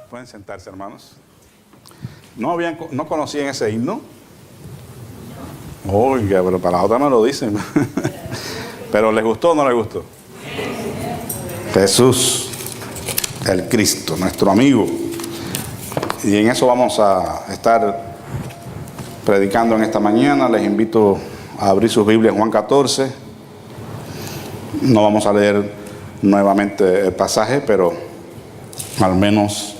Pueden sentarse, hermanos. No conocían ese himno. Oiga, pero para la otra me lo dicen. ¿Pero les gustó o no les gustó? Jesús, el Cristo, nuestro amigo. Y en eso vamos a estar predicando en esta mañana. Les invito a abrir sus Biblias en Juan 14. No vamos a leer nuevamente el pasaje, pero al menos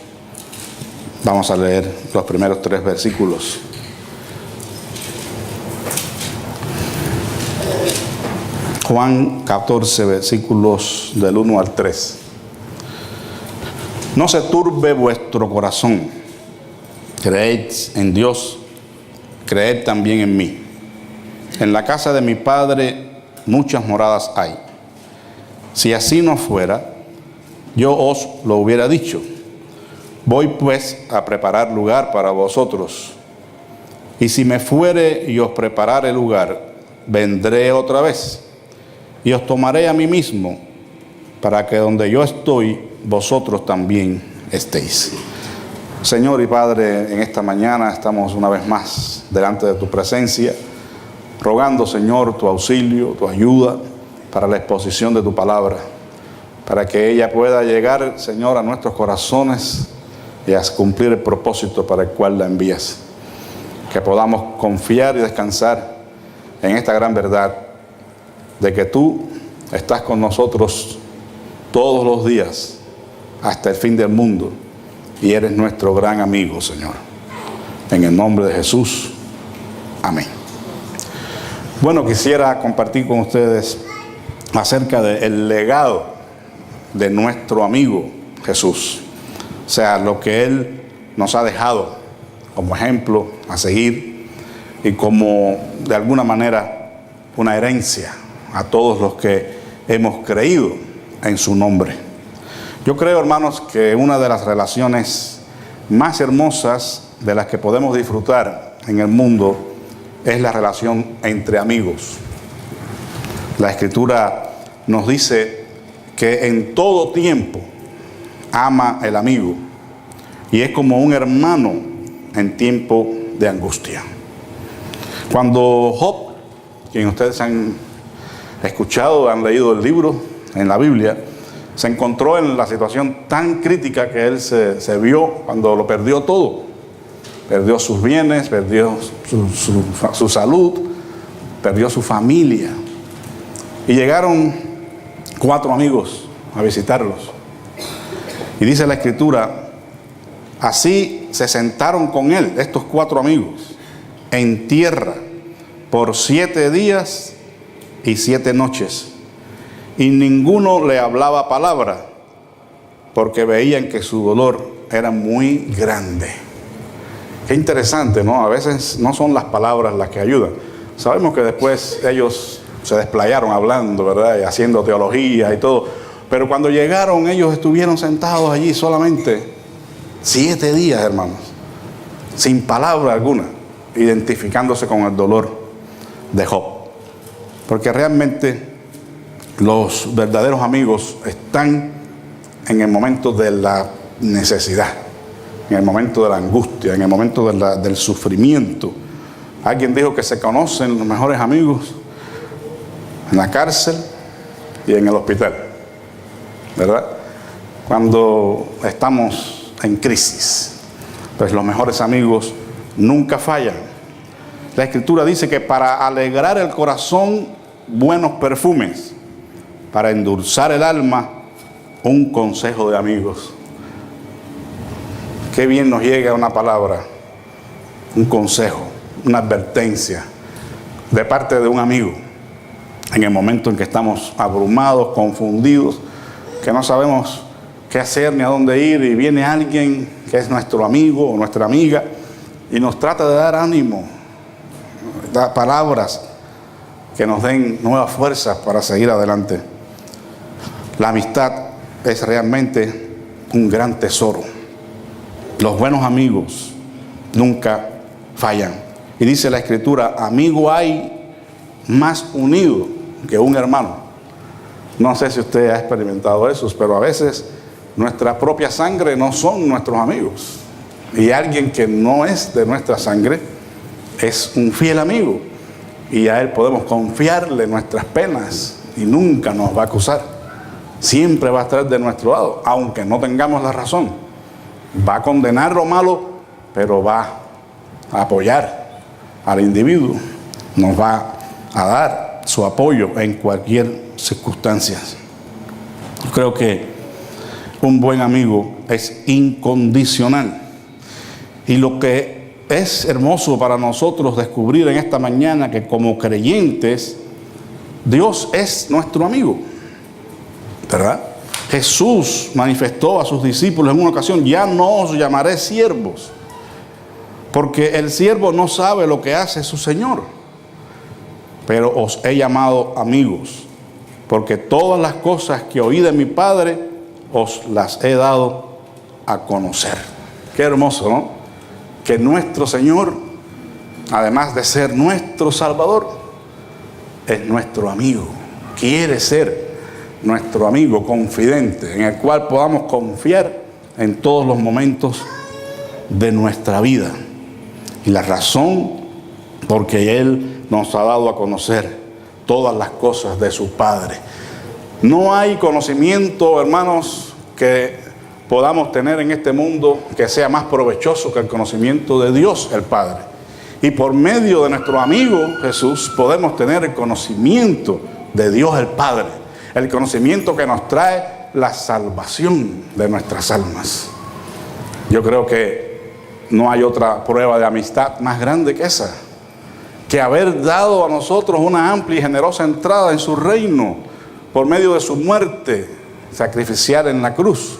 vamos a leer los primeros 3 versículos. Juan 14, versículos del 1 al 3. No se turbe vuestro corazón. Creed en Dios, creed también en mí. En la casa de mi Padre muchas moradas hay. Si así no fuera, yo os lo hubiera dicho. Voy pues a preparar lugar para vosotros. Y si me fuere y os preparare lugar, vendré otra vez y os tomaré a mí mismo, para que donde yo estoy, vosotros también estéis. Señor y Padre, en esta mañana estamos una vez más delante de tu presencia, rogando, Señor, tu auxilio, tu ayuda para la exposición de tu palabra, para que ella pueda llegar, Señor, a nuestros corazones y a cumplir el propósito para el cual la envías. Que podamos confiar y descansar en esta gran verdad de que tú estás con nosotros todos los días hasta el fin del mundo y eres nuestro gran amigo, Señor. En el nombre de Jesús, amén. Bueno, quisiera compartir con ustedes acerca del legado de nuestro amigo Jesús. O sea, lo que Él nos ha dejado como ejemplo a seguir y como de alguna manera una herencia a todos los que hemos creído en su nombre. Yo creo, hermanos, que una de las relaciones más hermosas de las que podemos disfrutar en el mundo es la relación entre amigos. La Escritura nos dice que en todo tiempo ama el amigo y es como un hermano en tiempo de angustia. Cuando Job, quien ustedes han escuchado, han leído el libro en la Biblia, se encontró en la situación tan crítica que él se vio cuando lo perdió todo. Perdió sus bienes, perdió su salud, perdió su familia. Y llegaron 4 amigos a visitarlos. Y dice la Escritura, así se sentaron con él, estos 4 amigos, en tierra por 7 días y 7 noches. Y ninguno le hablaba palabra, porque veían que su dolor era muy grande. Qué interesante, ¿no? A veces no son las palabras las que ayudan. Sabemos que después ellos se desplayaron hablando, ¿verdad? Y haciendo teología y todo. Pero cuando llegaron, ellos estuvieron sentados allí solamente 7 días, hermanos, sin palabra alguna, identificándose con el dolor de Job. Porque realmente los verdaderos amigos están en el momento de la necesidad, en el momento de la angustia, en el momento del sufrimiento. Alguien dijo que se conocen los mejores amigos en la cárcel y en el hospital, ¿verdad? Cuando estamos en crisis, pues los mejores amigos nunca fallan. La Escritura dice que para alegrar el corazón, buenos perfumes, para endulzar el alma, un consejo de amigos. Qué bien nos llega una palabra, un consejo, una advertencia de parte de un amigo en el momento en que estamos abrumados, confundidos, que no sabemos qué hacer ni a dónde ir, y viene alguien que es nuestro amigo o nuestra amiga y nos trata de dar ánimo, da palabras que nos den nuevas fuerzas para seguir adelante. La amistad es realmente un gran tesoro. Los buenos amigos nunca fallan. Y dice la Escritura, amigo hay más unido que un hermano. No sé si usted ha experimentado eso, pero a veces nuestra propia sangre no son nuestros amigos. Y alguien que no es de nuestra sangre es un fiel amigo. Y a él podemos confiarle nuestras penas y nunca nos va a acusar. Siempre va a estar de nuestro lado, aunque no tengamos la razón. Va a condenar lo malo, pero va a apoyar al individuo. Nos va a dar su apoyo en cualquier circunstancia. Yo creo que un buen amigo es incondicional. Y lo que es hermoso para nosotros descubrir en esta mañana, que como creyentes, Dios es nuestro amigo, ¿verdad? Jesús manifestó a sus discípulos en una ocasión: ya no os llamaré siervos, porque el siervo no sabe lo que hace su Señor, pero os he llamado amigos, porque todas las cosas que oí de mi Padre os las he dado a conocer. Qué hermoso, ¿no? Que nuestro Señor, además de ser nuestro Salvador, es nuestro amigo. Quiere ser nuestro amigo confidente, en el cual podamos confiar en todos los momentos de nuestra vida. Y la razón, porque Él nos ha dado a conocer todas las cosas de su Padre. No hay conocimiento, hermanos, que podamos tener en este mundo que sea más provechoso que el conocimiento de Dios el Padre. Y por medio de nuestro amigo Jesús podemos tener el conocimiento de Dios el Padre, el conocimiento que nos trae la salvación de nuestras almas. Yo creo que no hay otra prueba de amistad más grande que esa, que haber dado a nosotros una amplia y generosa entrada en su reino por medio de su muerte sacrificial en la cruz.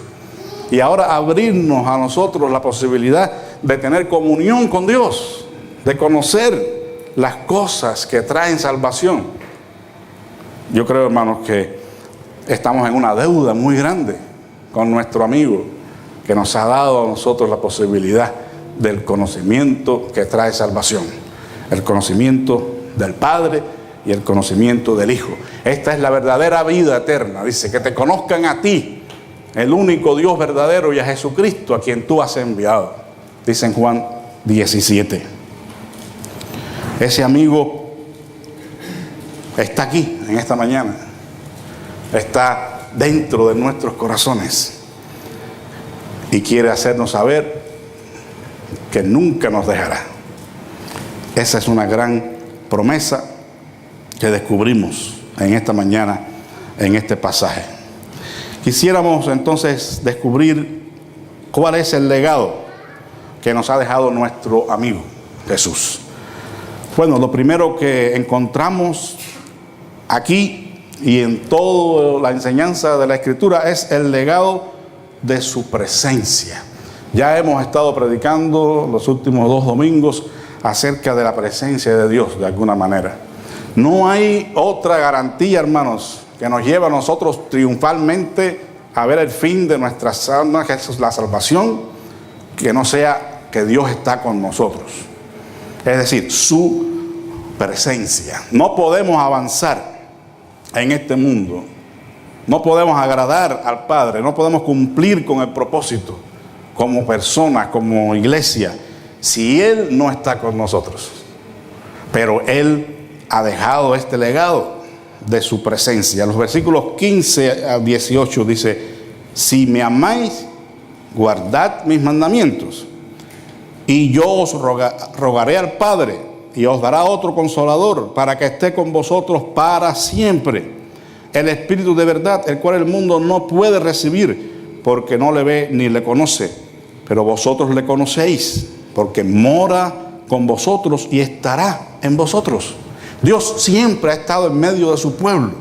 Y ahora abrirnos a nosotros la posibilidad de tener comunión con Dios, de conocer las cosas que traen salvación. Yo creo, hermanos, que estamos en una deuda muy grande con nuestro amigo, que nos ha dado a nosotros la posibilidad del conocimiento que trae salvación. El conocimiento del Padre y el conocimiento del Hijo. Esta es la verdadera vida eterna. Dice, que te conozcan a ti, el único Dios verdadero, y a Jesucristo, a quien tú has enviado. Dice en Juan 17. Ese amigo está aquí en esta mañana. Está dentro de nuestros corazones. Y quiere hacernos saber que nunca nos dejará. Esa es una gran promesa que descubrimos en esta mañana, en este pasaje. Quisiéramos entonces descubrir cuál es el legado que nos ha dejado nuestro amigo Jesús. Bueno, lo primero que encontramos aquí y en toda la enseñanza de la Escritura es el legado de su presencia. Ya hemos estado predicando los últimos 2 domingos acerca de la presencia de Dios, de alguna manera. No hay otra garantía, hermanos, que nos lleva a nosotros triunfalmente a ver el fin de nuestras almas, que es la salvación, que no sea que Dios está con nosotros. Es decir, su presencia. No podemos avanzar en este mundo, no podemos agradar al Padre, no podemos cumplir con el propósito como personas, como iglesia, si Él no está con nosotros. Pero Él ha dejado este legado de su presencia. Los versículos 15 a 18 dice: si me amáis, guardad mis mandamientos, y yo os rogaré al Padre, y os dará otro consolador, para que esté con vosotros para siempre, el Espíritu de verdad, el cual el mundo no puede recibir, porque no le ve ni le conoce, pero vosotros le conocéis, porque mora con vosotros y estará en vosotros. Dios siempre ha estado en medio de su pueblo.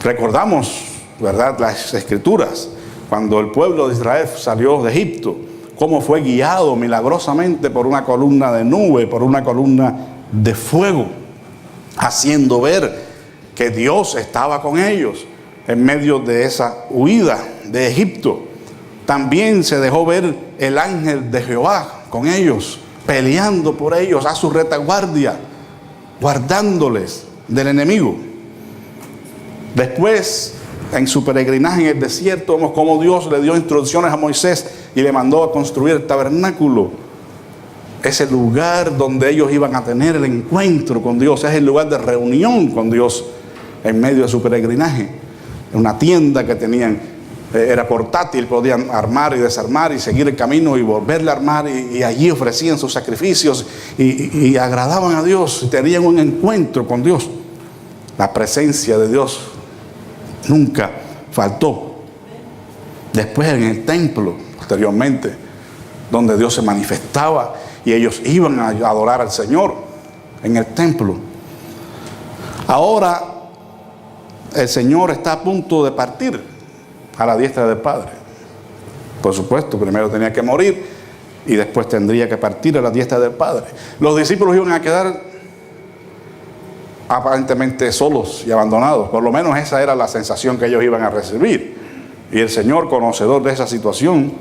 Recordamos, ¿verdad?, las Escrituras, cuando el pueblo de Israel salió de Egipto, cómo fue guiado milagrosamente por una columna de nube, por una columna de fuego, haciendo ver que Dios estaba con ellos en medio de esa huida de Egipto. También se dejó ver el ángel de Jehová con ellos, peleando por ellos a su retaguardia, guardándoles del enemigo. Después en su peregrinaje en el desierto, vemos cómo Dios le dio instrucciones a Moisés y le mandó a construir el tabernáculo. Ese lugar donde ellos iban a tener el encuentro con Dios, es el lugar de reunión con Dios en medio de su peregrinaje. Una tienda que tenían, era portátil, podían armar y desarmar y seguir el camino y volverle a armar, y allí ofrecían sus sacrificios y agradaban a Dios, tenían un encuentro con Dios. La presencia de Dios nunca faltó. Después en el templo, posteriormente, donde Dios se manifestaba y ellos iban a adorar al Señor en el templo. Ahora el Señor está a punto de partir a la diestra del Padre. Por supuesto, primero tenía que morir y después tendría que partir a la diestra del Padre. Los discípulos iban a quedar aparentemente solos y abandonados. Por lo menos esa era la sensación que ellos iban a recibir. Y el Señor, conocedor de esa situación,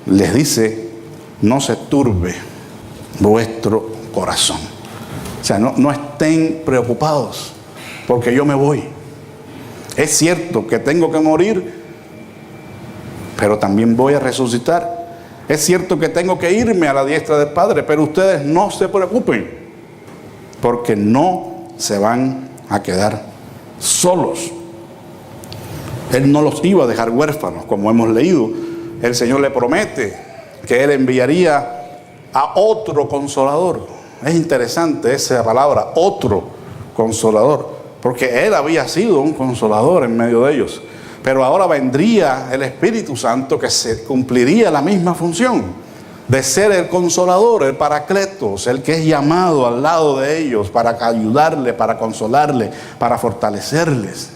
les dice: no se turbe vuestro corazón. O sea, no estén preocupados porque yo me voy. Es cierto que tengo que morir, pero también voy a resucitar. Es cierto que tengo que irme a la diestra del Padre, pero ustedes no se preocupen, porque no se van a quedar solos. Él no los iba a dejar huérfanos, como hemos leído. El Señor le promete que Él enviaría a otro consolador. Es interesante esa palabra, otro consolador, porque Él había sido un consolador en medio de ellos. Pero ahora vendría el Espíritu Santo, que se cumpliría la misma función de ser el consolador, el paracletos, el que es llamado al lado de ellos para ayudarle, para consolarle, para fortalecerles.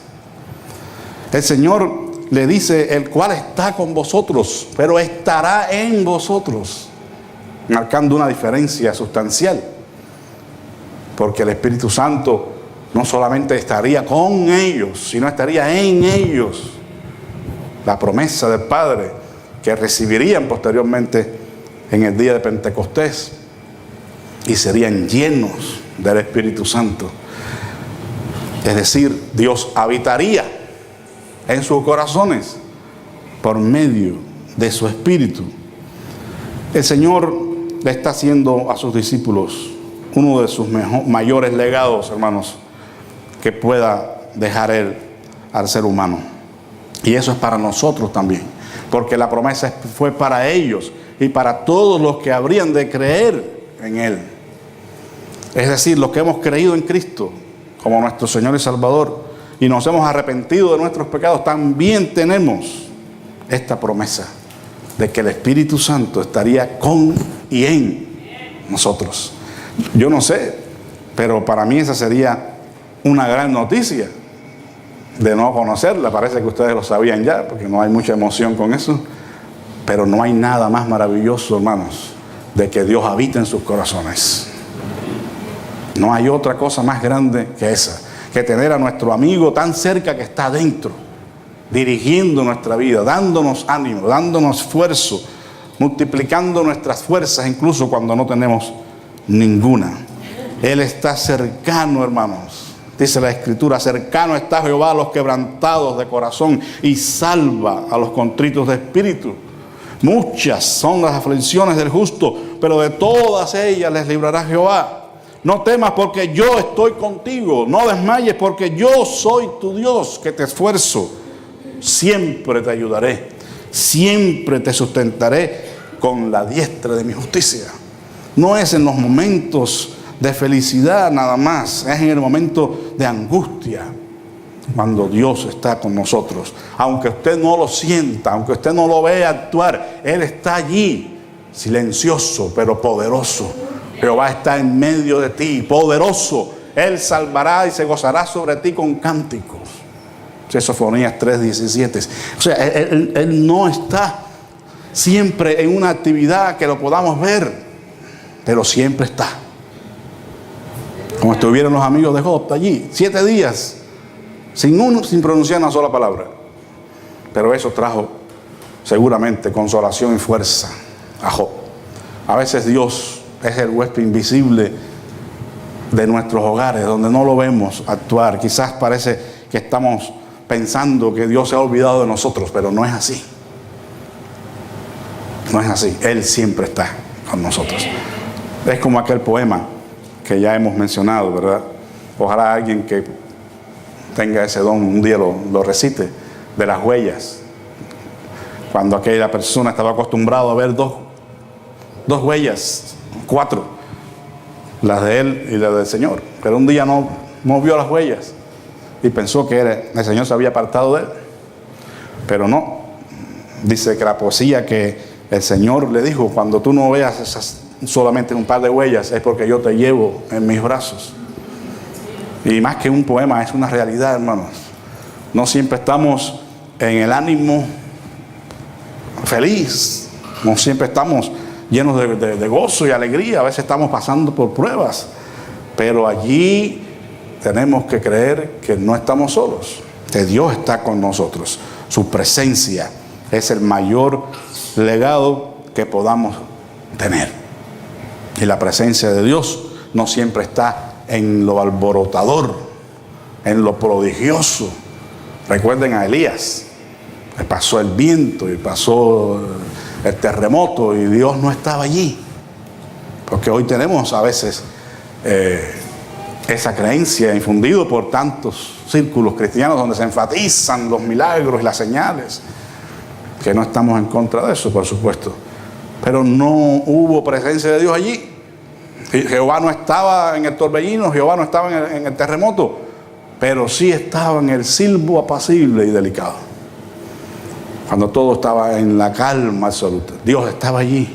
El Señor le dice: el cual está con vosotros, pero estará en vosotros, marcando una diferencia sustancial, porque el Espíritu Santo no solamente estaría con ellos, sino estaría en ellos. La promesa del Padre que recibirían posteriormente en el día de Pentecostés, y serían llenos del Espíritu Santo. Es decir, Dios habitaría en sus corazones por medio de su Espíritu. El Señor le está haciendo a sus discípulos uno de sus mayores legados, hermanos, que pueda dejar Él al ser humano. Y eso es para nosotros también, porque la promesa fue para ellos y para todos los que habrían de creer en Él. Es decir, los que hemos creído en Cristo como nuestro Señor y Salvador y nos hemos arrepentido de nuestros pecados, también tenemos esta promesa de que el Espíritu Santo estaría con y en nosotros. Yo no sé, pero para mí esa sería una gran noticia de no conocerla. Parece que ustedes lo sabían ya, porque no hay mucha emoción con eso. Pero no hay nada más maravilloso, hermanos, de que Dios habite en sus corazones. No hay otra cosa más grande que esa, que tener a nuestro amigo tan cerca, que está adentro, dirigiendo nuestra vida, dándonos ánimo, dándonos esfuerzo, multiplicando nuestras fuerzas incluso cuando no tenemos ninguna. Él está cercano, hermanos. Dice la Escritura: cercano está Jehová a los quebrantados de corazón y salva a los contritos de espíritu. Muchas son las aflicciones del justo, pero de todas ellas les librará Jehová. No temas, porque yo estoy contigo. No desmayes, porque yo soy tu Dios, que te esfuerzo. Siempre te ayudaré, siempre te sustentaré con la diestra de mi justicia. No es en los momentos de felicidad nada más, es en el momento de angustia cuando Dios está con nosotros. Aunque usted no lo sienta, aunque usted no lo vea actuar, Él está allí, silencioso pero poderoso. Jehová está en medio de ti, poderoso. Él salvará y se gozará sobre ti con cánticos. Sofonías 3:17. O sea, él no está siempre en una actividad que lo podamos ver, pero siempre está. Como estuvieron los amigos de Job allí, 7 días, sin pronunciar una sola palabra. Pero eso trajo seguramente consolación y fuerza a Job. A veces Dios es el huésped invisible de nuestros hogares, donde no lo vemos actuar. Quizás parece que estamos pensando que Dios se ha olvidado de nosotros, pero no es así. No es así. Él siempre está con nosotros. Es como aquel poema que ya hemos mencionado, ¿verdad? Ojalá alguien que tenga ese don un día lo recite, de las huellas. Cuando aquella persona estaba acostumbrado a ver dos huellas, 4, las de él y las del Señor, pero un día no vio las huellas y pensó que el Señor se había apartado de él, pero no. Dice que la poesía que el Señor le dijo: cuando tú no veas esas solamente un par de huellas, es porque yo te llevo en mis brazos. Y más que un poema, es una realidad, hermanos. No siempre estamos en el ánimo feliz, no siempre estamos llenos de gozo y alegría. A veces estamos pasando por pruebas, pero allí tenemos que creer que no estamos solos, que Dios está con nosotros. Su presencia es el mayor legado que podamos tener. Y la presencia de Dios no siempre está en lo alborotador, en lo prodigioso. Recuerden a Elías. Le pasó el viento y pasó el terremoto y Dios no estaba allí. Porque hoy tenemos a veces esa creencia infundida por tantos círculos cristianos donde se enfatizan los milagros y las señales, que no estamos en contra de eso, por supuesto, pero no hubo presencia de Dios allí. Jehová no estaba en el torbellino, Jehová no estaba en el terremoto, pero sí estaba en el silbo apacible y delicado. Cuando todo estaba en la calma absoluta, Dios estaba allí.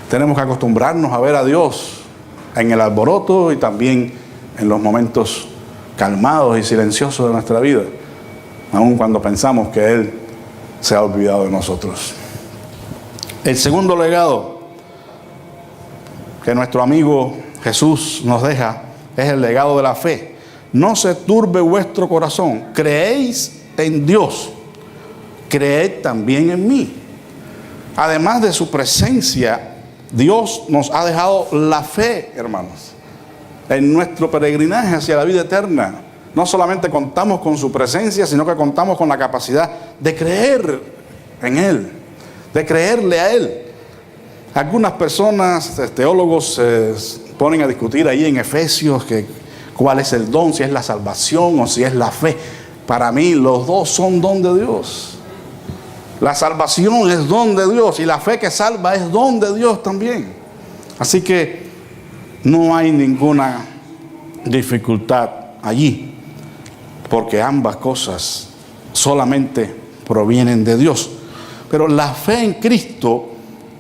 Tenemos que acostumbrarnos a ver a Dios en el alboroto y también en los momentos calmados y silenciosos de nuestra vida, aun cuando pensamos que Él se ha olvidado de nosotros. El segundo legado que nuestro amigo Jesús nos deja es el legado de la fe. No se turbe vuestro corazón. Creéis en Dios, creed también en mí. Además de su presencia, Dios nos ha dejado la fe, hermanos, en nuestro peregrinaje hacia la vida eterna. No solamente contamos con su presencia, sino que contamos con la capacidad de creer en Él, de creerle a Él. Algunas personas, teólogos, se ponen a discutir ahí en Efesios que cuál es el don, si es la salvación o si es la fe. Para mí los dos son don de Dios. La salvación es don de Dios y la fe que salva es don de Dios también. Así que no hay ninguna dificultad allí, porque ambas cosas solamente provienen de Dios. Pero la fe en Cristo,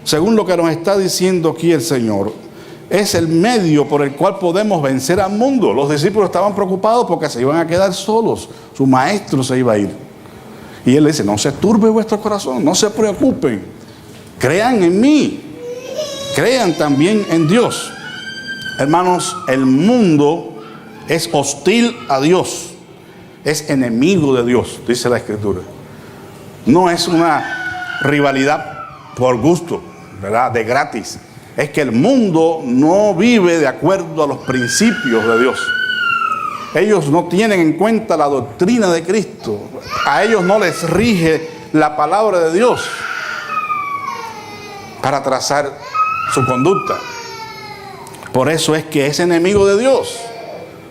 según lo que nos está diciendo aquí el Señor, es el medio por el cual podemos vencer al mundo. Los discípulos estaban preocupados porque se iban a quedar solos, su maestro se iba a ir. Y Él dice: no se turbe vuestro corazón, no se preocupen, crean en mí, crean también en Dios. Hermanos, el mundo es hostil a Dios, es enemigo de Dios, dice la Escritura. No es una rivalidad por gusto, ¿verdad?, de gratis. Es que el mundo no vive de acuerdo a los principios de Dios. Ellos no tienen en cuenta la doctrina de Cristo. A ellos no les rige la palabra de Dios para trazar su conducta. Por eso es que es enemigo de Dios,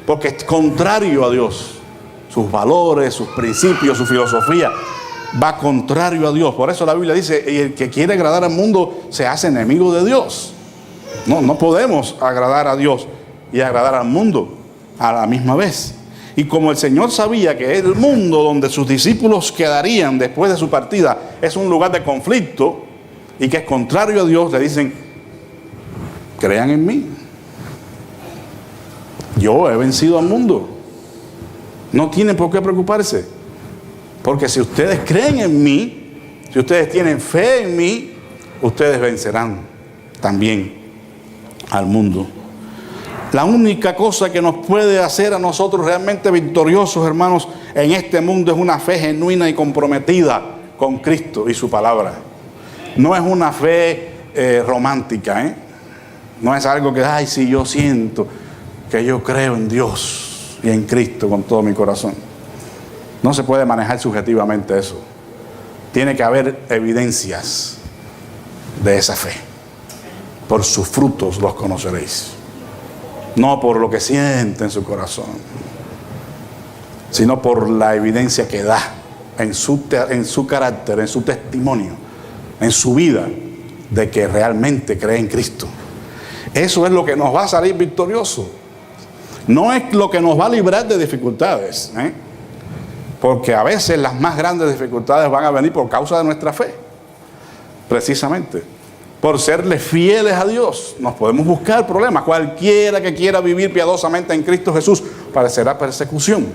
porque es contrario a Dios. Sus valores, sus principios, su filosofía va contrario a Dios. Por eso la Biblia dice: y el que quiere agradar al mundo se hace enemigo de Dios. No podemos agradar a Dios y agradar al mundo a la misma vez. Y como el Señor sabía que el mundo donde sus discípulos quedarían después de su partida es un lugar de conflicto y que es contrario a Dios, le dicen: crean en mí. Yo he vencido al mundo. No tienen por qué preocuparse. Porque si ustedes creen en mí, si ustedes tienen fe en mí, ustedes vencerán también al mundo. La única cosa que nos puede hacer a nosotros realmente victoriosos, hermanos, en este mundo es una fe genuina y comprometida con Cristo y su palabra. No es una fe romántica, No es algo que, ay, sí, yo siento que yo creo en Dios y en Cristo con todo mi corazón. No se puede manejar subjetivamente eso. Tiene que haber evidencias de esa fe. Por sus frutos los conoceréis. No por lo que siente en su corazón, sino por la evidencia que da en su carácter, en su testimonio, en su vida, de que realmente cree en Cristo. Eso es lo que nos va a salir victorioso. No es lo que nos va a librar de dificultades, porque a veces las más grandes dificultades van a venir por causa de nuestra fe. Precisamente por serle fieles a Dios nos podemos buscar problemas. Cualquiera que quiera vivir piadosamente en Cristo Jesús padecerá persecución.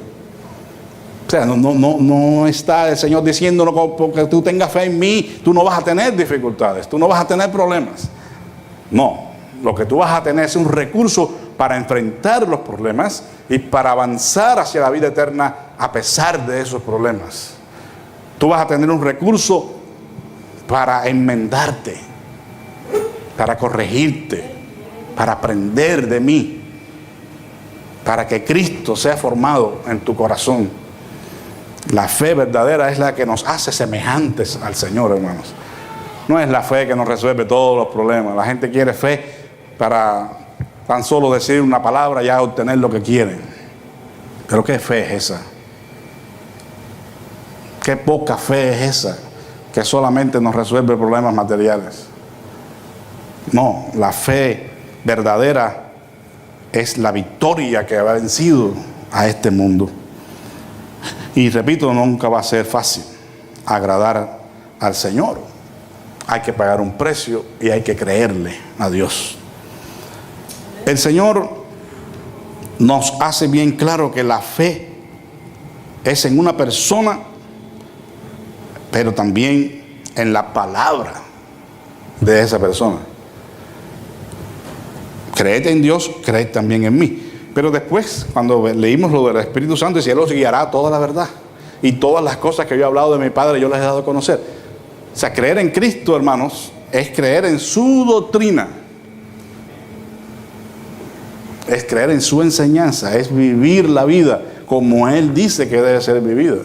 O sea, no está el Señor diciéndonos porque tú tengas fe en mí, tú no vas a tener dificultades, tú no vas a tener problemas. No, lo que tú vas a tener es un recurso para enfrentar los problemas y para avanzar hacia la vida eterna a pesar de esos problemas. Tú vas a tener un recurso para enmendarte, para corregirte, para aprender de mí, para que Cristo sea formado en tu corazón. La fe verdadera es la que nos hace semejantes al Señor, hermanos. No es la fe que nos resuelve todos los problemas. La gente quiere fe para tan solo decir una palabra y ya obtener lo que quieren. Pero ¿qué fe es esa? Qué poca fe es esa que solamente nos resuelve problemas materiales. No, la fe verdadera es la victoria que ha vencido a este mundo. Y repito, nunca va a ser fácil agradar al Señor. Hay que pagar un precio y hay que creerle a Dios. El Señor nos hace bien claro que la fe es en una persona, pero también en la palabra de esa persona. Creed en Dios, creed también en mí. Pero después, cuando leímos lo del Espíritu Santo, dice, Él os guiará a toda la verdad. Y todas las cosas que yo he hablado de mi Padre, yo les he dado a conocer. O sea, creer en Cristo, hermanos, es creer en su doctrina. Es creer en su enseñanza, es vivir la vida como Él dice que debe ser vivida.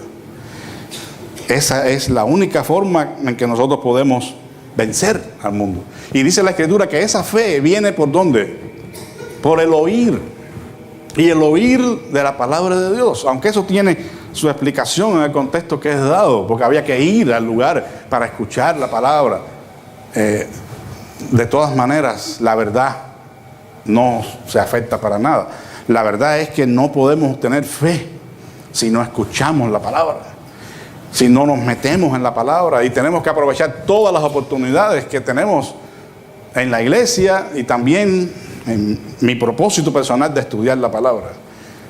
Esa es la única forma en que nosotros podemos vencer al mundo. Y dice la Escritura que esa fe viene ¿por dónde? Por el oír. Y el oír de la palabra de Dios, aunque eso tiene su explicación en el contexto que es dado, porque había que ir al lugar para escuchar la palabra. De todas maneras, la verdad no se afecta para nada. La verdad es que no podemos tener fe si no escuchamos la palabra, si no nos metemos en la palabra, y tenemos que aprovechar todas las oportunidades que tenemos en la iglesia y también en mi propósito personal de estudiar la palabra.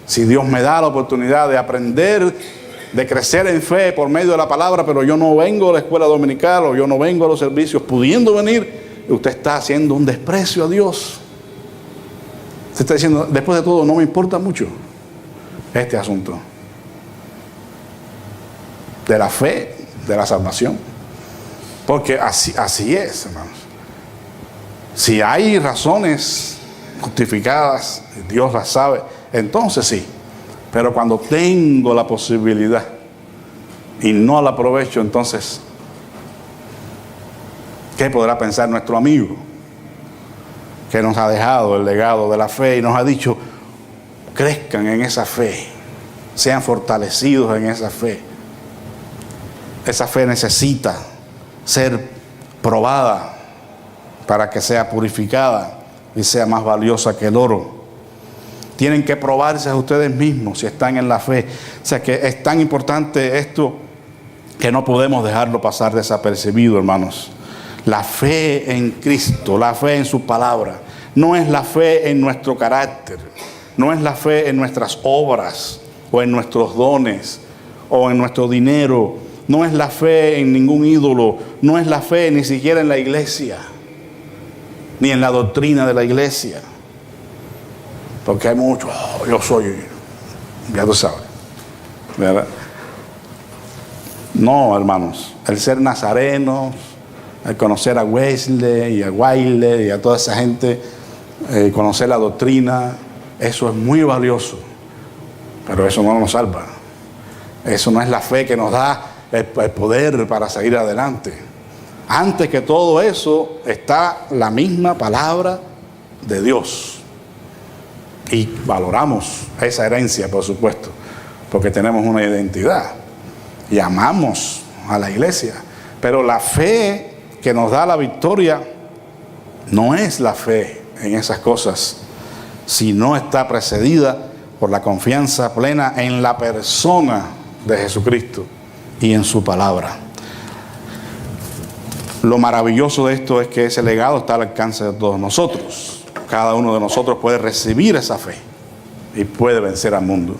Si Dios me da la oportunidad de aprender, de crecer en fe por medio de la palabra, pero yo no vengo a la escuela dominical o yo no vengo a los servicios pudiendo venir, usted está haciendo un desprecio a Dios. Usted está diciendo, después de todo, no me importa mucho este asunto de la fe, de la salvación. Porque así es, hermanos. Si hay razones justificadas, Dios las sabe, entonces sí. Pero cuando tengo la posibilidad y no la aprovecho, entonces, ¿qué podrá pensar nuestro amigo que nos ha dejado el legado de la fe y nos ha dicho, crezcan en esa fe, sean fortalecidos en esa fe? Esa fe necesita ser probada para que sea purificada y sea más valiosa que el oro. Tienen que probarse a ustedes mismos si están en la fe. O sea que es tan importante esto que no podemos dejarlo pasar desapercibido, hermanos. La fe en Cristo, la fe en su palabra, no es la fe en nuestro carácter, no es la fe en nuestras obras o en nuestros dones o en nuestro dinero, no es la fe en ningún ídolo, no es la fe ni siquiera en la iglesia, ni en la doctrina de la iglesia. Porque hay mucho, yo soy, ya tú sabes, ¿verdad? No, hermanos, el ser nazarenos, el conocer a Wesley y a Wiley y a toda esa gente, conocer la doctrina, eso es muy valioso, pero eso no nos salva. Eso no es la fe que nos da el poder para seguir adelante. Antes que todo eso está la misma palabra de Dios. Y valoramos esa herencia, por supuesto, porque tenemos una identidad y amamos a la iglesia. Pero la fe que nos da la victoria no es la fe en esas cosas, sino está precedida por la confianza plena en la persona de Jesucristo y en su palabra. Lo maravilloso de esto es que ese legado está al alcance de todos nosotros. Cada uno de nosotros puede recibir esa fe y puede vencer al mundo.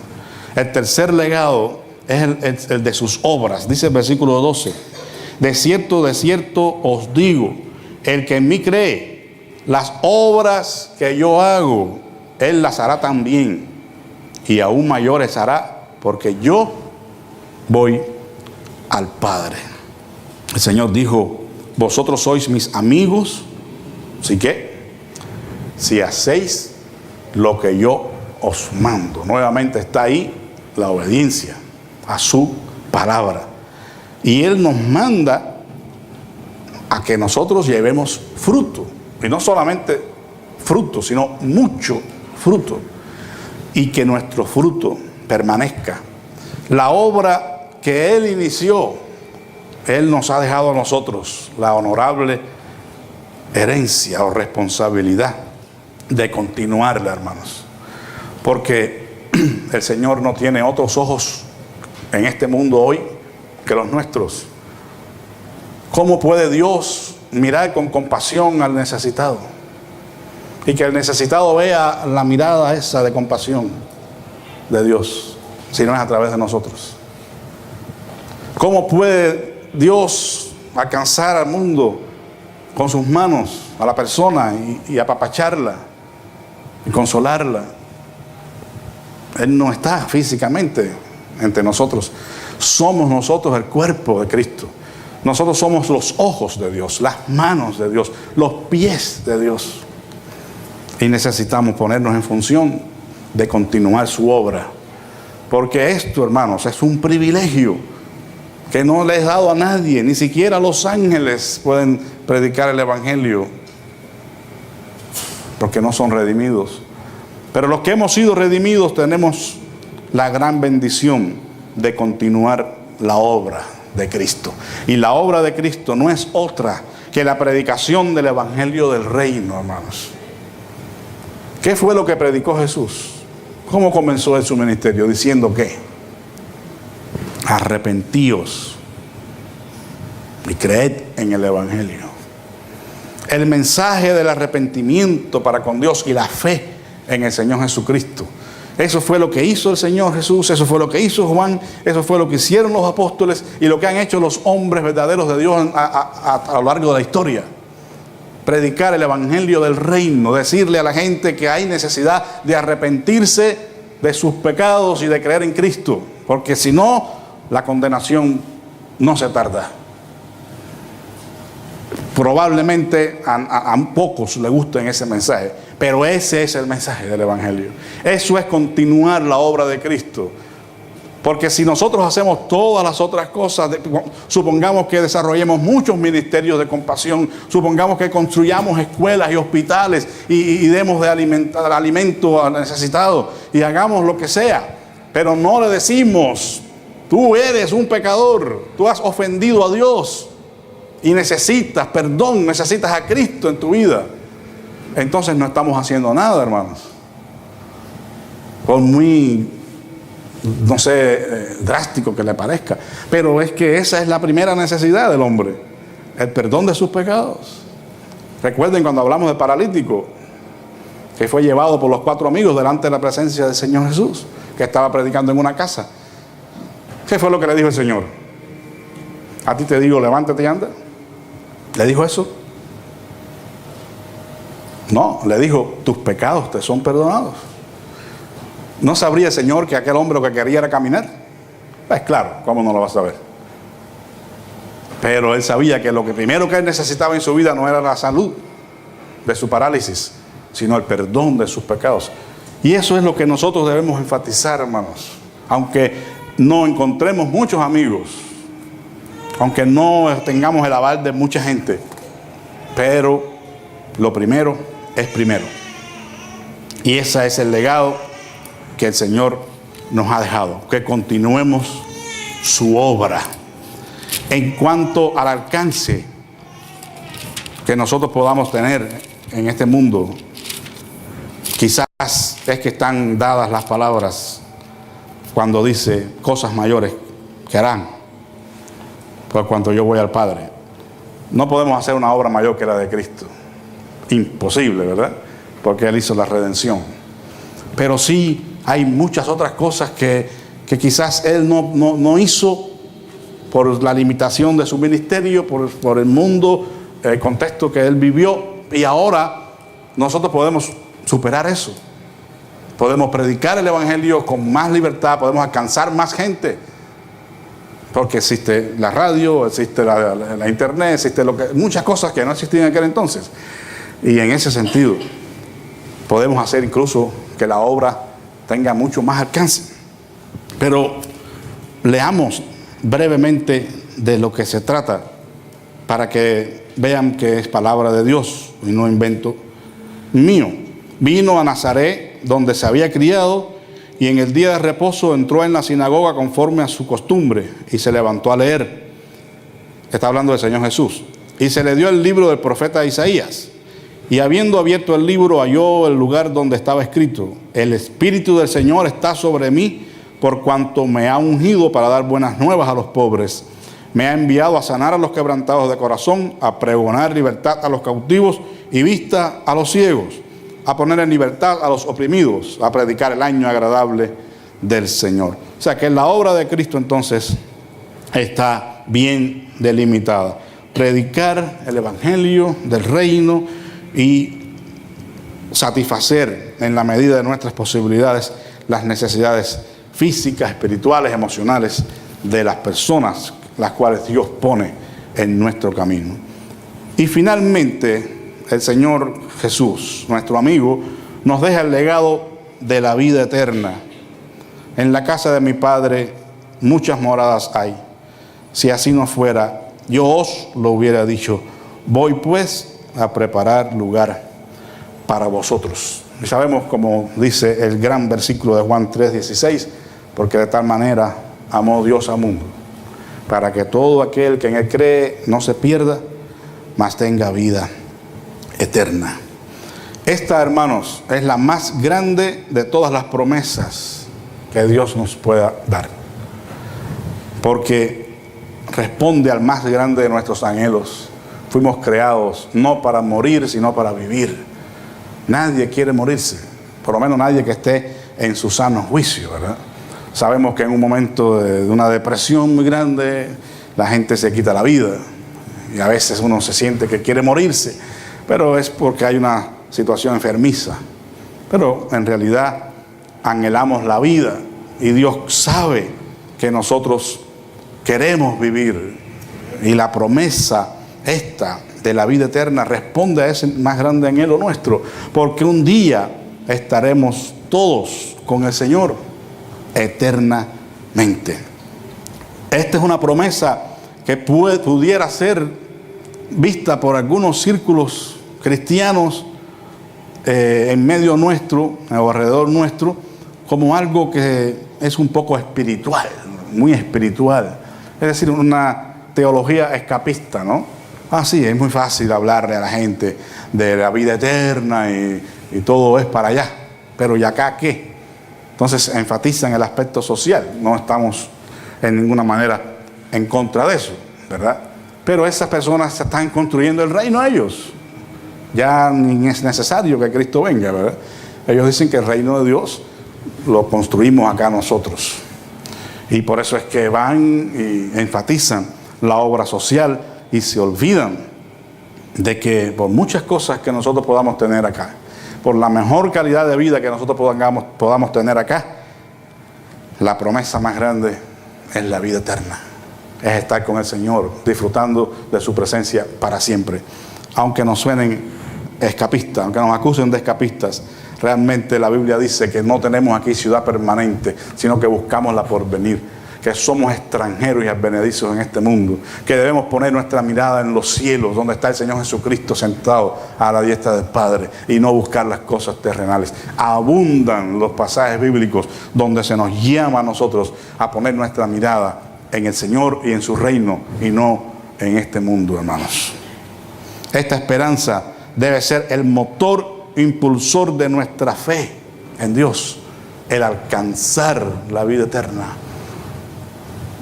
El tercer legado es el de sus obras. Dice el versículo 12: de cierto os digo, el que en mí cree, las obras que yo hago, él las hará también, y aún mayores hará, porque yo voy al Padre. El Señor dijo: vosotros sois mis amigos, ¿sí qué? Si hacéis lo que yo os mando. Nuevamente está ahí la obediencia a su palabra. Y Él nos manda a que nosotros llevemos fruto. Y no solamente fruto, sino mucho fruto. Y que nuestro fruto permanezca. La obra que Él inició, Él nos ha dejado a nosotros la honorable herencia o responsabilidad de continuarla, hermanos. Porque el Señor no tiene otros ojos en este mundo hoy que los nuestros. ¿Cómo puede Dios mirar con compasión al necesitado? Y que el necesitado vea la mirada esa de compasión de Dios, si no es a través de nosotros. ¿Cómo puede Dios alcanzar al mundo con sus manos a la persona y apapacharla y consolarla? Él no está físicamente entre nosotros. Somos nosotros el cuerpo de Cristo. Nosotros somos los ojos de Dios, las manos de Dios, los pies de Dios. Y necesitamos ponernos en función de continuar su obra. Porque esto, hermanos, es un privilegio que no le es dado a nadie. Ni siquiera los ángeles pueden predicar el evangelio, porque no son redimidos. Pero los que hemos sido redimidos tenemos la gran bendición de continuar la obra de Cristo. Y la obra de Cristo no es otra que la predicación del evangelio del reino, hermanos. ¿Qué fue lo que predicó Jesús? ¿Cómo comenzó él su ministerio? Diciendo que arrepentíos y creed en el evangelio. El mensaje del arrepentimiento para con Dios y la fe en el Señor Jesucristo. Eso fue lo que hizo el Señor Jesús, eso fue lo que hizo Juan, eso fue lo que hicieron los apóstoles y lo que han hecho los hombres verdaderos de Dios a lo largo de la historia. Predicar el evangelio del reino, decirle a la gente que hay necesidad de arrepentirse de sus pecados y de creer en Cristo, porque si no, la condenación no se tarda. Probablemente a pocos les guste ese mensaje, pero ese es el mensaje del evangelio. Eso es continuar la obra de Cristo. Porque si nosotros hacemos todas las otras cosas, supongamos que desarrollemos muchos ministerios de compasión, supongamos que construyamos escuelas y hospitales y demos de alimento al necesitado y hagamos lo que sea, pero no le decimos: tú eres un pecador, tú has ofendido a Dios y necesitas perdón, necesitas a Cristo en tu vida. Entonces no estamos haciendo nada, hermanos. Por muy, no sé, drástico que le parezca, pero es que esa es la primera necesidad del hombre, el perdón de sus pecados. Recuerden cuando hablamos del paralítico que fue llevado por los 4 amigos delante de la presencia del Señor Jesús, que estaba predicando en una casa. ¿Qué fue lo que le dijo el Señor? A ti te digo, levántate y anda. ¿Le dijo eso? No, le dijo: tus pecados te son perdonados. ¿No sabría el Señor que aquel hombre lo que quería era caminar? Pues claro, ¿cómo no lo va a saber? Pero él sabía que lo que primero que él necesitaba en su vida no era la salud de su parálisis, sino el perdón de sus pecados. Y eso es lo que nosotros debemos enfatizar, hermanos. Aunque no encontremos muchos amigos, aunque no tengamos el aval de mucha gente, pero lo primero es primero. Y ese es el legado que el Señor nos ha dejado, que continuemos su obra. En cuanto al alcance que nosotros podamos tener en este mundo, quizás es que están dadas las palabras cuando dice cosas mayores que harán por cuanto yo voy al Padre. No podemos hacer una obra mayor que la de Cristo. Imposible, ¿verdad? Porque Él hizo la redención. Pero sí hay muchas otras cosas que quizás Él no hizo por la limitación de su ministerio, por el mundo, el contexto que Él vivió. Y ahora nosotros podemos superar eso. Podemos predicar el Evangelio con más libertad, podemos alcanzar más gente. Porque existe la radio, existe la internet, existe muchas cosas que no existían en aquel entonces. Y en ese sentido, podemos hacer incluso que la obra tenga mucho más alcance. Pero leamos brevemente de lo que se trata para que vean que es palabra de Dios y no invento mío. Vino a Nazaret, donde se había criado, y en el día de reposo entró en la sinagoga conforme a su costumbre y se levantó a leer. Está hablando del Señor Jesús. Y se le dio el libro del profeta Isaías. Y habiendo abierto el libro, halló el lugar donde estaba escrito: el Espíritu del Señor está sobre mí, por cuanto me ha ungido para dar buenas nuevas a los pobres. Me ha enviado a sanar a los quebrantados de corazón, a pregonar libertad a los cautivos y vista a los ciegos, a poner en libertad a los oprimidos, a predicar el año agradable del Señor. O sea que la obra de Cristo entonces está bien delimitada. Predicar el Evangelio del reino y satisfacer en la medida de nuestras posibilidades las necesidades físicas, espirituales, emocionales de las personas las cuales Dios pone en nuestro camino. Y finalmente el Señor Jesús, nuestro amigo, nos deja el legado de la vida eterna. En la casa de mi Padre muchas moradas hay. Si así no fuera, yo os lo hubiera dicho. Voy pues a preparar lugar para vosotros. Y sabemos, como dice el gran versículo de Juan 3:16, porque de tal manera amó Dios al mundo, para que todo aquel que en Él cree no se pierda, mas tenga vida eterna. Esta, hermanos, es la más grande de todas las promesas que Dios nos pueda dar, porque responde al más grande de nuestros anhelos. Fuimos creados no para morir, sino para vivir. Nadie quiere morirse, por lo menos nadie que esté en su sano juicio, ¿verdad? Sabemos que en un momento de una depresión muy grande, la gente se quita la vida. Y a veces uno se siente que quiere morirse, pero es porque hay una situación enfermiza. Pero en realidad anhelamos la vida y Dios sabe que nosotros queremos vivir. Y la promesa esta de la vida eterna responde a ese más grande anhelo nuestro, porque un día estaremos todos con el Señor eternamente. Esta es una promesa que pudiera ser vista por algunos círculos cristianos en medio nuestro, o alrededor nuestro, como algo que es un poco espiritual, muy espiritual. Es decir, una teología escapista, ¿no? Sí, es muy fácil hablarle a la gente de la vida eterna y todo es para allá. Pero ¿y acá qué? Entonces enfatizan el aspecto social. No estamos en ninguna manera en contra de eso, ¿verdad? Pero esas personas se están construyendo el reino ellos. Ya ni es necesario que Cristo venga, ¿verdad? Ellos dicen que el reino de Dios lo construimos acá nosotros. Y por eso es que van y enfatizan la obra social y se olvidan de que por muchas cosas que nosotros podamos tener acá, por la mejor calidad de vida que nosotros podamos tener acá, la promesa más grande es la vida eterna. Es estar con el Señor, disfrutando de su presencia para siempre. Aunque nos suenen escapistas, aunque nos acusen de escapistas, realmente la Biblia dice que no tenemos aquí ciudad permanente, sino que buscamos la porvenir. que somos extranjeros y advenedizos en este mundo, que debemos poner nuestra mirada en los cielos, donde está el Señor Jesucristo sentado a la diestra del Padre, y no buscar las cosas terrenales. Abundan los pasajes bíblicos donde se nos llama a nosotros a poner nuestra mirada en el Señor y en su reino, y no en este mundo, hermanos. Esta esperanza debe ser el motor impulsor de nuestra fe en Dios, el alcanzar la vida eterna.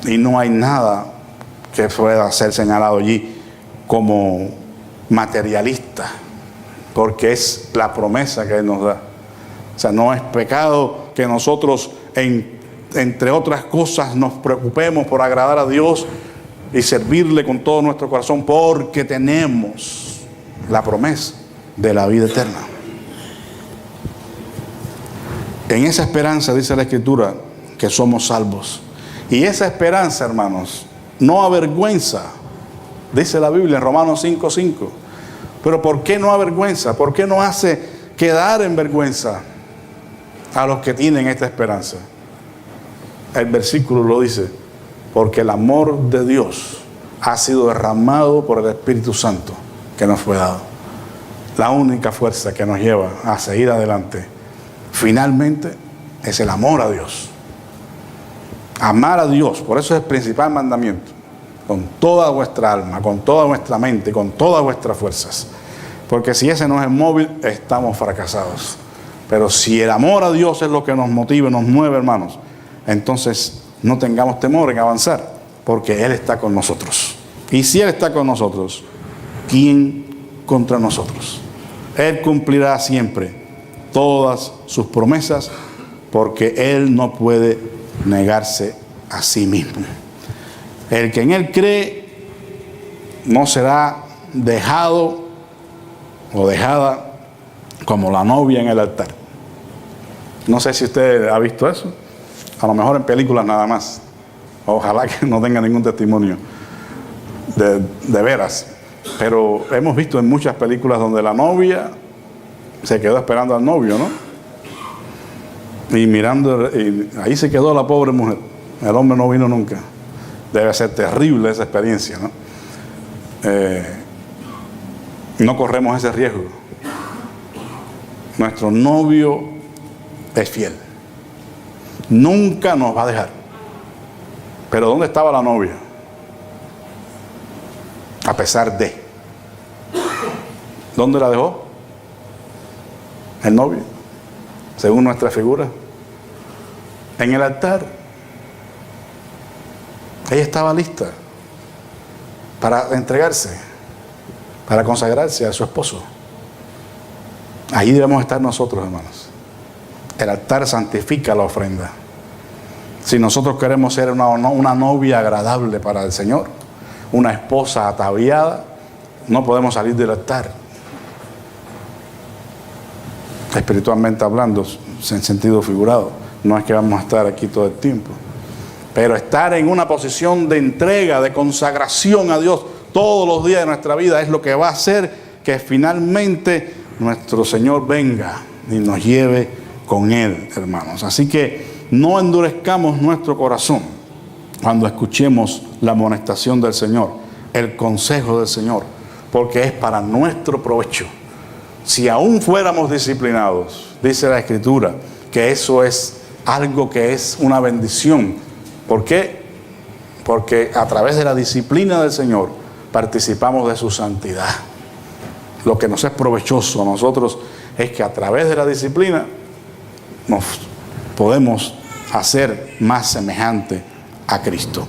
Y no hay nada que pueda ser señalado allí como materialista, porque es la promesa que Él nos da. O sea, no es pecado que nosotros, entre otras cosas, nos preocupemos por agradar a Dios y servirle con todo nuestro corazón, porque tenemos la promesa de la vida eterna. En esa esperanza dice la Escritura que somos salvos. Y esa esperanza, hermanos, no avergüenza, dice la Biblia en Romanos 5:5. Pero ¿por qué no avergüenza? ¿Por qué no hace quedar en vergüenza a los que tienen esta esperanza? El versículo lo dice: porque el amor de Dios ha sido derramado por el Espíritu Santo que nos fue dado. La única fuerza que nos lleva a seguir adelante, finalmente, es el amor a Dios. Amar a Dios, por eso es el principal mandamiento, con toda vuestra alma, con toda vuestra mente, con todas vuestras fuerzas. Porque si ese no es el móvil, estamos fracasados. Pero si el amor a Dios es lo que nos motiva y nos mueve, hermanos, entonces no tengamos temor en avanzar, porque Él está con nosotros. Y si Él está con nosotros, ¿quién contra nosotros? Él cumplirá siempre todas sus promesas, porque Él no puede negarse a sí mismo. El que en Él cree no será dejado o dejada como la novia en el altar. No sé si usted ha visto eso, a lo mejor en películas nada más. Ojalá que no tenga ningún testimonio de veras, pero hemos visto en muchas películas donde la novia se quedó esperando al novio, ¿no? Y mirando, y ahí se quedó la pobre mujer. El hombre no vino nunca. Debe ser terrible esa experiencia, ¿no? No corremos ese riesgo. Nuestro novio es fiel. Nunca nos va a dejar. Pero ¿dónde estaba la novia? A pesar de. ¿Dónde la dejó? El novio, según nuestra figura, en el altar. Ella estaba lista para entregarse, para consagrarse a su esposo. Ahí debemos estar nosotros, hermanos. El altar santifica la ofrenda. Si nosotros queremos ser una novia agradable para el Señor, una esposa ataviada, no podemos salir del altar. Espiritualmente hablando, en sentido figurado, no es que vamos a estar aquí todo el tiempo, pero estar en una posición de entrega, de consagración a Dios todos los días de nuestra vida es lo que va a hacer que finalmente nuestro Señor venga y nos lleve con Él, hermanos. Así que no endurezcamos nuestro corazón cuando escuchemos la amonestación del Señor, el consejo del Señor, porque es para nuestro provecho. Si aún fuéramos disciplinados, dice la Escritura, que eso es algo que es una bendición. ¿Por qué? Porque a través de la disciplina del Señor participamos de su santidad. Lo que nos es provechoso a nosotros es que a través de la disciplina nos podemos hacer más semejante a Cristo.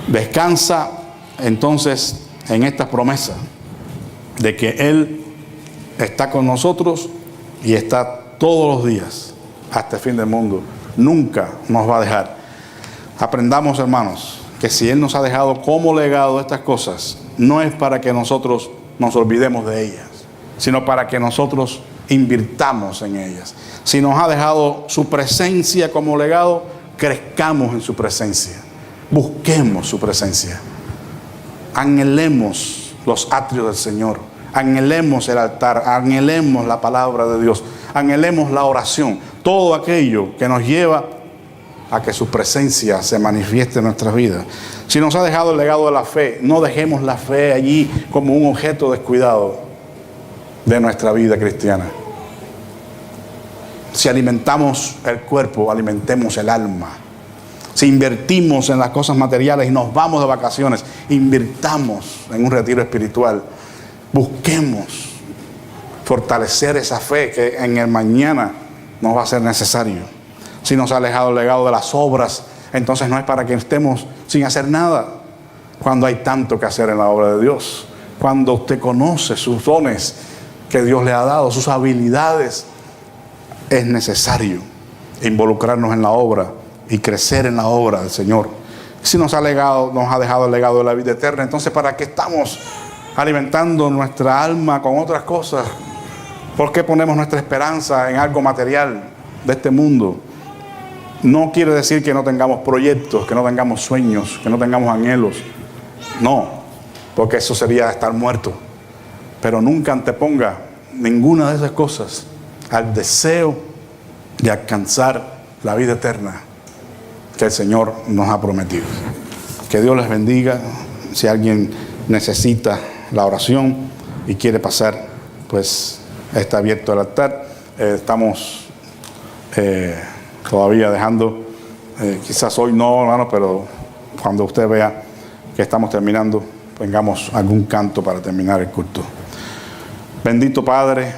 Descansa entonces en esta promesa de que Él está con nosotros y está todos los días hasta el fin del mundo. Nunca nos va a dejar. Aprendamos, hermanos, que si Él nos ha dejado como legado estas cosas, no es para que nosotros nos olvidemos de ellas, sino para que nosotros invirtamos en ellas. Si nos ha dejado su presencia como legado, crezcamos en su presencia. Busquemos su presencia. Anhelemos los atrios del Señor. Anhelemos el altar. Anhelemos la palabra de Dios. Anhelemos la oración. Todo aquello que nos lleva a que su presencia se manifieste en nuestras vidas. Si nos ha dejado el legado de la fe, no dejemos la fe allí como un objeto descuidado de nuestra vida cristiana. Si alimentamos el cuerpo, alimentemos el alma. Si invertimos en las cosas materiales y nos vamos de vacaciones, invirtamos en un retiro espiritual. Busquemos fortalecer esa fe que en el mañana nos va a ser necesario. Si nos ha alejado el legado de las obras, entonces no es para que estemos sin hacer nada, cuando hay tanto que hacer en la obra de Dios. Cuando usted conoce sus dones que Dios le ha dado, sus habilidades, es necesario involucrarnos en la obra y crecer en la obra del Señor. Si nos ha dejado el legado de la vida eterna, entonces ¿para qué estamos alimentando nuestra alma con otras cosas? ¿Por qué ponemos nuestra esperanza en algo material de este mundo? No quiere decir que no tengamos proyectos, que no tengamos sueños, que no tengamos anhelos. No, porque eso sería estar muerto. Pero nunca anteponga ninguna de esas cosas al deseo de alcanzar la vida eterna que el Señor nos ha prometido. Que Dios les bendiga. Si alguien necesita la oración y quiere pasar, pues está abierto el altar. Estamos todavía dejando, quizás hoy no, hermano, pero cuando usted vea que estamos terminando, tengamos algún canto para terminar el culto. Bendito Padre,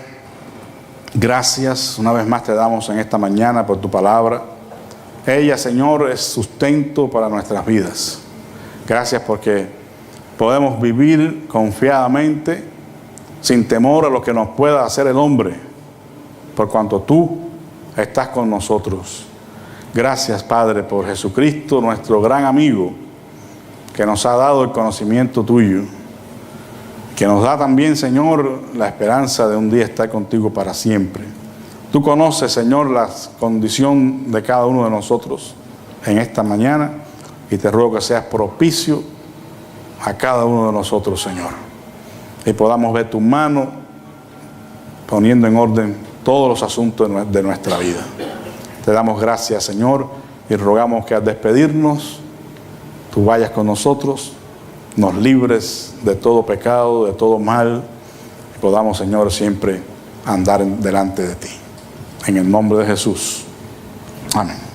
gracias una vez más te damos en esta mañana por tu palabra. Ella, Señor, es sustento para nuestras vidas. Gracias porque podemos vivir confiadamente, sin temor a lo que nos pueda hacer el hombre, por cuanto tú estás con nosotros. Gracias, Padre, por Jesucristo, nuestro gran amigo, que nos ha dado el conocimiento tuyo, que nos da también, Señor, la esperanza de un día estar contigo para siempre. Tú conoces, Señor, la condición de cada uno de nosotros en esta mañana, y te ruego que seas propicio a cada uno de nosotros, Señor, y podamos ver tu mano poniendo en orden todos los asuntos de nuestra vida. Te damos gracias, Señor, y rogamos que al despedirnos tú vayas con nosotros, nos libres de todo pecado, de todo mal, y podamos, Señor, siempre andar delante de ti. En el nombre de Jesús. Amén.